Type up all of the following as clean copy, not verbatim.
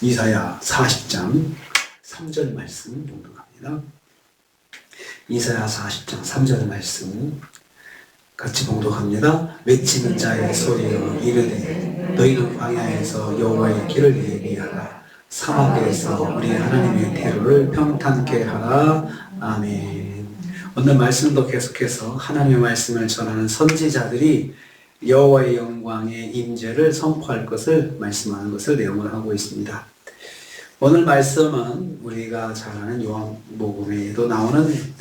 이사야 40장 3절 말씀 봉독합니다. 이사야 40장 3절 말씀 같이 봉독합니다. 외치는 자의 소리여 이르되 너희는 광야에서 여호와의 길을 예비하라. 사막에서 우리 하나님의 대로를 평탄케 하라. 아멘. 오늘 말씀도 계속해서 하나님의 말씀을 전하는 선지자들이 여호와의 영광의 임재를 선포할 것을 말씀하는 것을 내용을 하고 있습니다. 오늘 말씀은 우리가 잘 아는 요한복음에도 나오는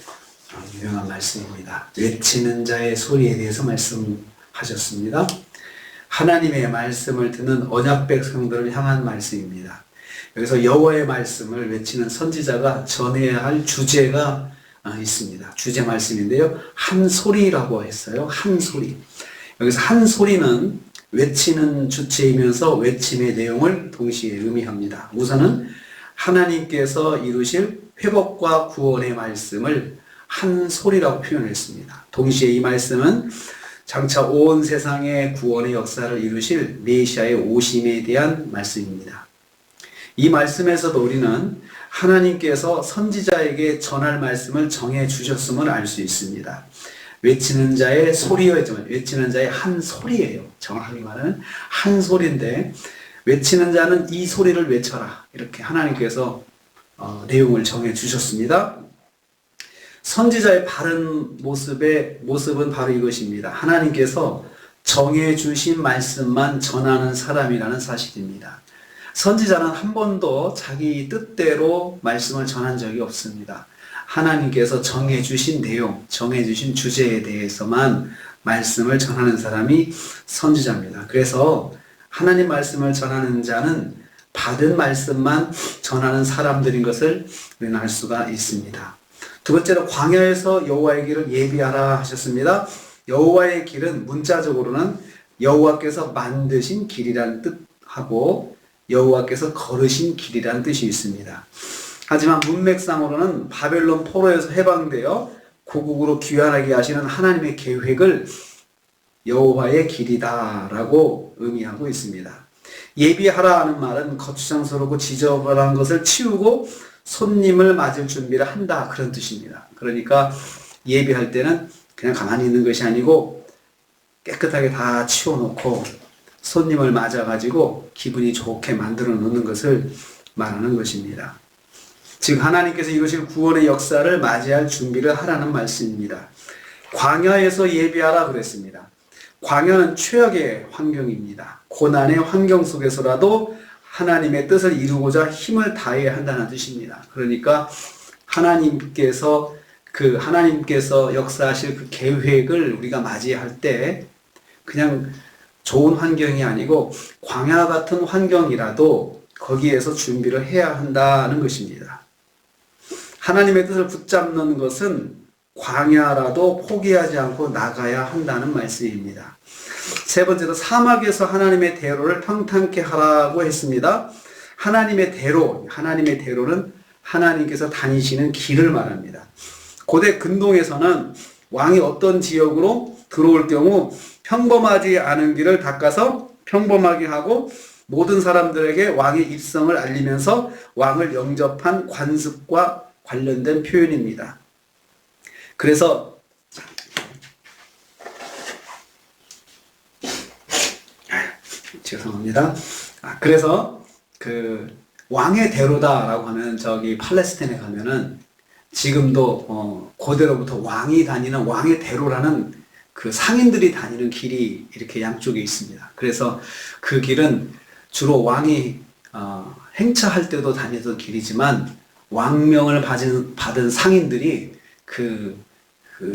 유명한 말씀입니다. 외치는 자의 소리에 대해서 말씀하셨습니다. 하나님의 말씀을 듣는 언약 백성들을 향한 말씀입니다. 여기서 여호와의 말씀을 외치는 선지자가 전해야 할 주제가 있습니다. 주제 말씀인데요. 한 소리라고 했어요. 한 소리. 여기서 한 소리는 외치는 주체이면서 외침의 내용을 동시에 의미합니다. 우선은 하나님께서 이루실 회복과 구원의 말씀을 한 소리라고 표현했습니다. 동시에 이 말씀은 장차 온 세상의 구원의 역사를 이루실 메시아의 오심에 대한 말씀입니다. 이 말씀에서도 우리는 하나님께서 선지자에게 전할 말씀을 정해 주셨음을 알 수 있습니다. 외치는 자의 소리였지만 외치는 자의 한 소리예요. 정확하게 말하면 한 소리인데 외치는 자는 이 소리를 외쳐라. 이렇게 하나님께서 내용을 정해 주셨습니다. 선지자의 바른 모습은 바로 이것입니다. 하나님께서 정해 주신 말씀만 전하는 사람이라는 사실입니다. 선지자는 한 번도 자기 뜻대로 말씀을 전한 적이 없습니다. 하나님께서 정해주신 내용, 정해주신 주제에 대해서만 말씀을 전하는 사람이 선지자입니다. 그래서 하나님 말씀을 전하는 자는 받은 말씀만 전하는 사람들인 것을 우리는 알 수가 있습니다. 두 번째로 광야에서 여호와의 길을 예비하라 하셨습니다. 여호와의 길은 문자적으로는 여호와께서 만드신 길이라는 뜻하고 여호와께서 걸으신 길이라는 뜻이 있습니다. 하지만 문맥상으로는 바벨론 포로에서 해방되어 고국으로 귀환하게 하시는 하나님의 계획을 여호와의 길이다라고 의미하고 있습니다. 예비하라 하는 말은 거추장스럽고 지저분한 것을 치우고 손님을 맞을 준비를 한다 그런 뜻입니다. 그러니까 예비할 때는 그냥 가만히 있는 것이 아니고 깨끗하게 다 치워놓고 손님을 맞아가지고 기분이 좋게 만들어 놓는 것을 말하는 것입니다. 즉 하나님께서 이루실 구원의 역사를 맞이할 준비를 하라는 말씀입니다. 광야에서 예비하라 그랬습니다. 광야는 최악의 환경입니다. 고난의 환경 속에서라도 하나님의 뜻을 이루고자 힘을 다해야 한다는 뜻입니다. 그러니까 하나님께서 역사하실 그 계획을 우리가 맞이할 때 그냥 좋은 환경이 아니고 광야 같은 환경이라도 거기에서 준비를 해야 한다는 것입니다. 하나님의 뜻을 붙잡는 것은 광야라도 포기하지 않고 나가야 한다는 말씀입니다. 세 번째로 사막에서 하나님의 대로를 평탄케 하라고 했습니다. 하나님의 대로는 하나님께서 다니시는 길을 말합니다. 고대 근동에서는 왕이 어떤 지역으로 들어올 경우 평범하지 않은 길을 닦아서 평범하게 하고 모든 사람들에게 왕의 입성을 알리면서 왕을 영접한 관습과 관련된 표현입니다. 그래서 죄송합니다. 그래서 그 왕의 대로다라고 하면 저기 팔레스타인에 가면은 지금도 고대로부터 왕이 다니는 왕의 대로라는 그 상인들이 다니는 길이 이렇게 양쪽에 있습니다. 그래서 그 길은 주로 왕이 행차할 때도 다니던 길이지만 왕명을 받은 상인들이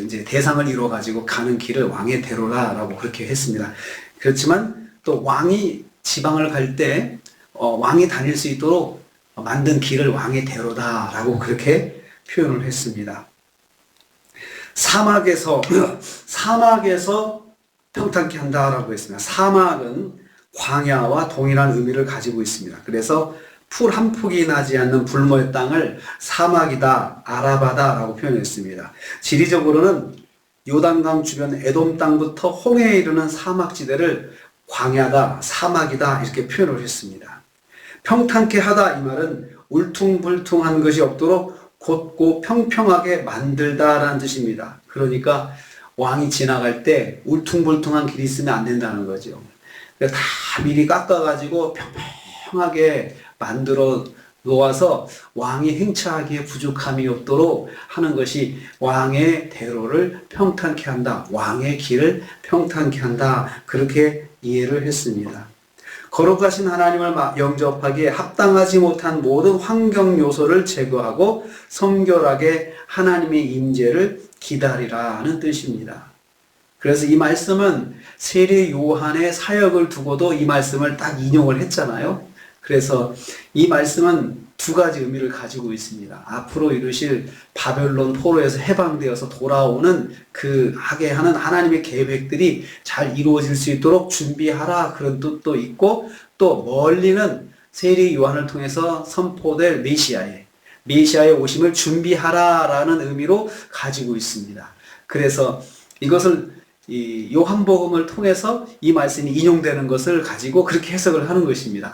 이제 대상을 이루어 가지고 가는 길을 왕의 대로라라고 그렇게 했습니다. 그렇지만 또 왕이 지방을 갈 때 왕이 다닐 수 있도록 만든 길을 왕의 대로다라고 그렇게 표현을 했습니다. 사막에서 평탄케 한다라고 했습니다. 사막은 광야와 동일한 의미를 가지고 있습니다. 그래서 풀 한 폭이 나지 않는 불모의 땅을 사막이다, 아라바다라고 표현했습니다. 지리적으로는 요단강 주변 에돔 땅부터 홍해에 이르는 사막지대를 광야다, 사막이다 이렇게 표현을 했습니다. 평탄케 하다 이 말은 울퉁불퉁한 것이 없도록 곧고 평평하게 만들다라는 뜻입니다. 그러니까 왕이 지나갈 때 울퉁불퉁한 길이 있으면 안 된다는 거죠. 다 미리 깎아가지고 평평하게 만들어 놓아서 왕이 행차하기에 부족함이 없도록 하는 것이 왕의 대로를 평탄케 한다. 왕의 길을 평탄케 한다. 그렇게 이해를 했습니다. 거룩하신 하나님을 영접하기에 합당하지 못한 모든 환경 요소를 제거하고 성결하게 하나님의 임재를 기다리라는 뜻입니다. 그래서 이 말씀은 세례 요한의 사역을 두고도 이 말씀을 딱 인용을 했잖아요. 그래서 이 말씀은 두 가지 의미를 가지고 있습니다. 앞으로 이루실 바벨론 포로에서 해방되어서 돌아오는 그 하게 하는 하나님의 계획들이 잘 이루어질 수 있도록 준비하라 그런 뜻도 있고, 또 멀리는 세례 요한을 통해서 선포될 메시아의 오심을 준비하라라는 의미로 가지고 있습니다. 그래서 이것을 이 요한복음을 통해서 이 말씀이 인용되는 것을 가지고 그렇게 해석을 하는 것입니다.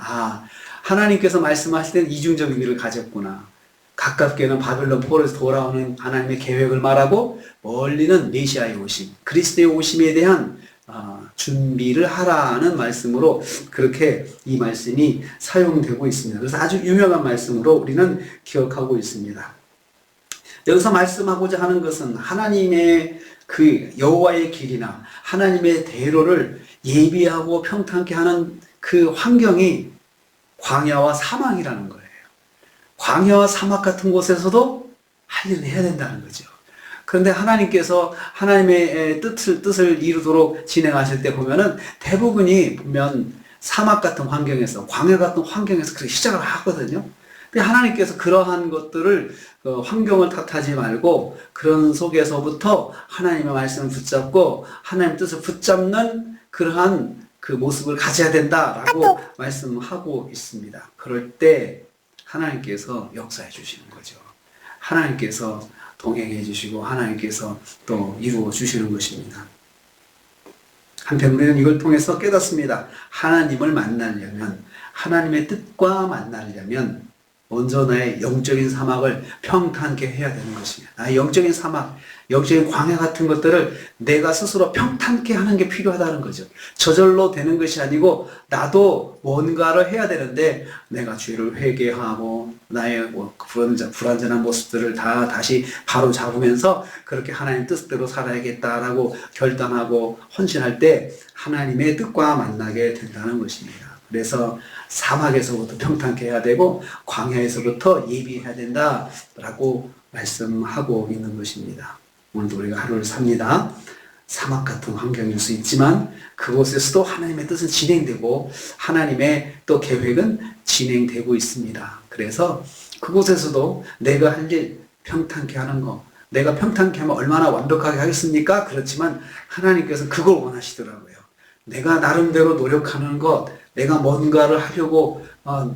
하나님께서 말씀하실 때는 이중적 의미를 가졌구나. 가깝게는 바벨론 포로에서 돌아오는 하나님의 계획을 말하고, 멀리는 메시아의 오심, 그리스도의 오심에 대한 준비를 하라는 말씀으로 그렇게 이 말씀이 사용되고 있습니다. 그래서 아주 유명한 말씀으로 우리는 기억하고 있습니다. 여기서 말씀하고자 하는 것은 하나님의 그 여호와의 길이나 하나님의 대로를 예비하고 평탄케 하는 그 환경이 광야와 사막이라는 거예요. 광야와 사막 같은 곳에서도 할 일을 해야 된다는 거죠. 그런데 하나님께서 하나님의 뜻을 이루도록 진행하실 때 보면은 대부분이 보면 사막 같은 환경에서, 광야 같은 환경에서 그렇게 시작을 하거든요. 근데 하나님께서 그러한 것들을 환경을 탓하지 말고 그런 속에서부터 하나님의 말씀을 붙잡고 하나님의 뜻을 붙잡는 그러한 그 모습을 가져야 된다라고 말씀하고 있습니다. 그럴 때 하나님께서 역사해 주시는 거죠. 하나님께서 동행해 주시고 하나님께서 또 이루어 주시는 것입니다. 한편 우리는 이걸 통해서 깨닫습니다. 하나님을 만나려면, 하나님의 뜻과 만나려면 먼저 나의 영적인 사막을 평탄케 해야 되는 것입니다. 나의 영적인 사막, 영적인 광야 같은 것들을 내가 스스로 평탄케 하는 게 필요하다는 거죠. 저절로 되는 것이 아니고 나도 뭔가를 해야 되는데 내가 죄를 회개하고 나의 불완전한 모습들을 다 다시 바로 잡으면서 그렇게 하나님 뜻대로 살아야겠다라고 결단하고 헌신할 때 하나님의 뜻과 만나게 된다는 것입니다. 그래서 사막에서부터 평탄케 해야 되고 광야에서부터 예비해야 된다라고 말씀하고 있는 것입니다. 오늘도 우리가 하루를 삽니다. 사막 같은 환경일 수 있지만 그곳에서도 하나님의 뜻은 진행되고 하나님의 또 계획은 진행되고 있습니다. 그래서 그곳에서도 내가 할 일 평탄케 하는 거, 내가 평탄케 하면 얼마나 완벽하게 하겠습니까? 그렇지만 하나님께서 그걸 원하시더라고요. 내가 나름대로 노력하는 것, 내가 뭔가를 하려고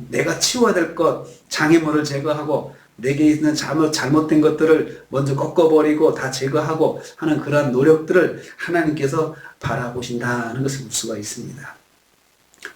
내가 치워야 될 것, 장애물을 제거하고 내게 있는 잘못된 것들을 먼저 꺾어버리고 다 제거하고 하는 그러한 노력들을 하나님께서 바라보신다는 것을 볼 수가 있습니다.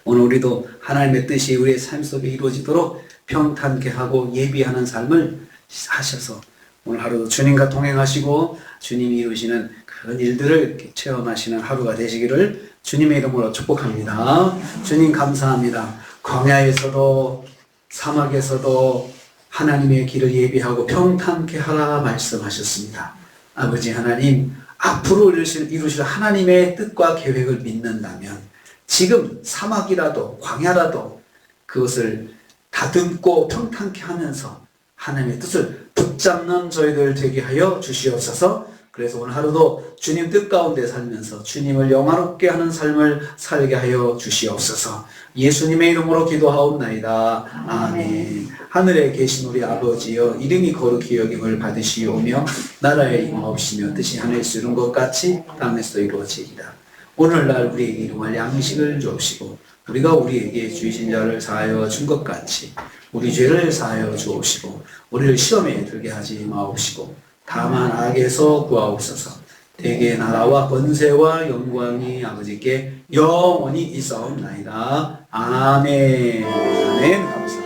오늘 우리도 하나님의 뜻이 우리의 삶 속에 이루어지도록 평탄케 하고 예비하는 삶을 하셔서 오늘 하루도 주님과 동행하시고 주님이 이루시는 그런 일들을 체험하시는 하루가 되시기를 주님의 이름으로 축복합니다. 주님 감사합니다. 광야에서도 사막에서도 하나님의 길을 예비하고 평탄케 하라 말씀하셨습니다. 아버지 하나님, 앞으로 이루실 하나님의 뜻과 계획을 믿는다면 지금 사막이라도 광야라도 그것을 다듬고 평탄케 하면서 하나님의 뜻을 붙잡는 저희들 되게 하여 주시옵소서. 그래서 오늘 하루도 주님 뜻 가운데 살면서 주님을 영화롭게 하는 삶을 살게 하여 주시옵소서. 예수님의 이름으로 기도하옵나이다. 아멘. 하늘에 계신 우리 아버지여, 이름이 거룩히 여김을 받으시오며 나라에 임하옵시며 뜻이 하늘에서 이룬 것 같이 땅에서 이루어지리라. 오늘날 우리에게 일용할 양식을 주옵시고 우리가 우리에게 주이신 자를 사하여 준 것 같이 우리 죄를 사하여 주옵시고 우리를 시험에 들게 하지 마옵시고 다만 악에서 구하옵소서. 대개의 나라와 권세와 영광이 아버지께 영원히 있사옵나이다. 아멘. 아멘. 감사합니다.